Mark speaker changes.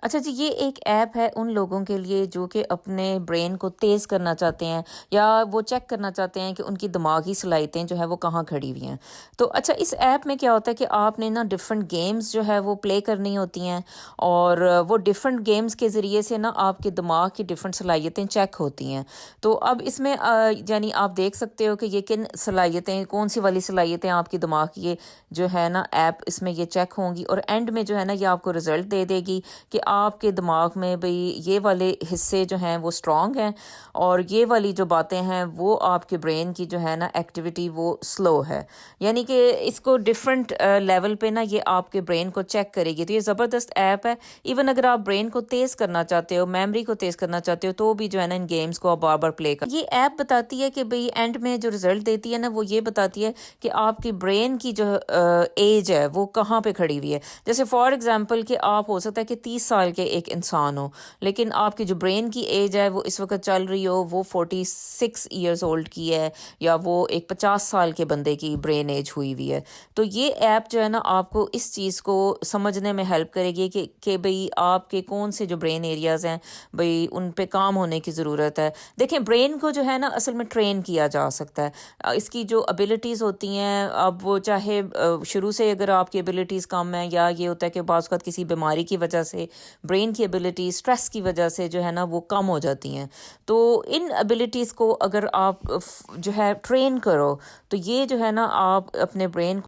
Speaker 1: اچھا جی، یہ ایک ایپ ہے ان لوگوں کے لیے جو کہ اپنے برین کو تیز کرنا چاہتے ہیں، یا وہ چیک کرنا چاہتے ہیں کہ ان کی دماغی صلاحیتیں جو ہے وہ کہاں کھڑی ہوئی ہیں۔ تو اچھا، اس ایپ میں کیا ہوتا ہے کہ آپ نے نا ڈفرینٹ گیمز جو ہے وہ پلے کرنی ہوتی ہیں، اور وہ ڈفرینٹ گیمز کے ذریعے سے نا آپ کے دماغ کی ڈفرینٹ صلاحیتیں چیک ہوتی ہیں۔ تو اب اس میں یعنی آپ دیکھ سکتے ہو کہ یہ کن صلاحیتیں، کون سی والی صلاحیتیں آپ کی دماغ کی یہ جو ہے نا ایپ اس میں یہ چیک ہوں گی، اور اینڈ میں جو ہے نا یہ آپ کو رزلٹ دے دے گی کہ آپ کے دماغ میں بھئی یہ والے حصے جو ہیں وہ اسٹرانگ ہیں، اور یہ والی جو باتیں ہیں وہ آپ کے برین کی جو ہے نا ایکٹیویٹی وہ سلو ہے۔ یعنی کہ اس کو ڈفرینٹ لیول پہ نا یہ آپ کے برین کو چیک کرے گی۔ تو یہ زبردست ایپ ہے۔ ایون اگر آپ برین کو تیز کرنا چاہتے ہو، میموری کو تیز کرنا چاہتے ہو، تو بھی جو ہے نا ان گیمز کو آپ بار بار پلے کر۔ یہ ایپ بتاتی ہے کہ بھئی اینڈ میں جو رزلٹ دیتی ہے نا وہ یہ بتاتی ہے کہ آپ کی برین کی جو ایج ہے وہ کہاں پہ کھڑی ہوئی ہے۔ جیسے فار ایگزامپل کہ آپ ہو سکتا ہے کہ 30 سال کے ایک انسان ہو، لیکن آپ کی جو برین کی ایج ہے وہ اس وقت چل رہی ہو وہ 46 ایئرز اولڈ کی ہے، یا وہ ایک 50 سال کے بندے کی برین ایج ہوئی ہوئی ہے۔ تو یہ ایپ جو ہے نا آپ کو اس چیز کو سمجھنے میں ہیلپ کرے گی کہ بھئی آپ کے کون سے جو برین ایریاز ہیں بھئی ان پہ کام ہونے کی ضرورت ہے۔ دیکھیں، برین کو جو ہے نا اصل میں ٹرین کیا جا سکتا ہے۔ اس کی جو ابیلٹیز ہوتی ہیں، اب وہ چاہے شروع سے اگر آپ کی ابیلٹیز کم ہیں، یا یہ ہوتا ہے کہ بعض اوقات کسی بیماری کی وجہ سے برین کی ابیلٹی سٹریس کی وجہ سے جو ہے نا وہ کم ہو جاتی ہیں، تو ان ابیلٹیز کو اگر آپ جو ہے ٹرین کرو، تو یہ جو ہے نا آپ اپنے برین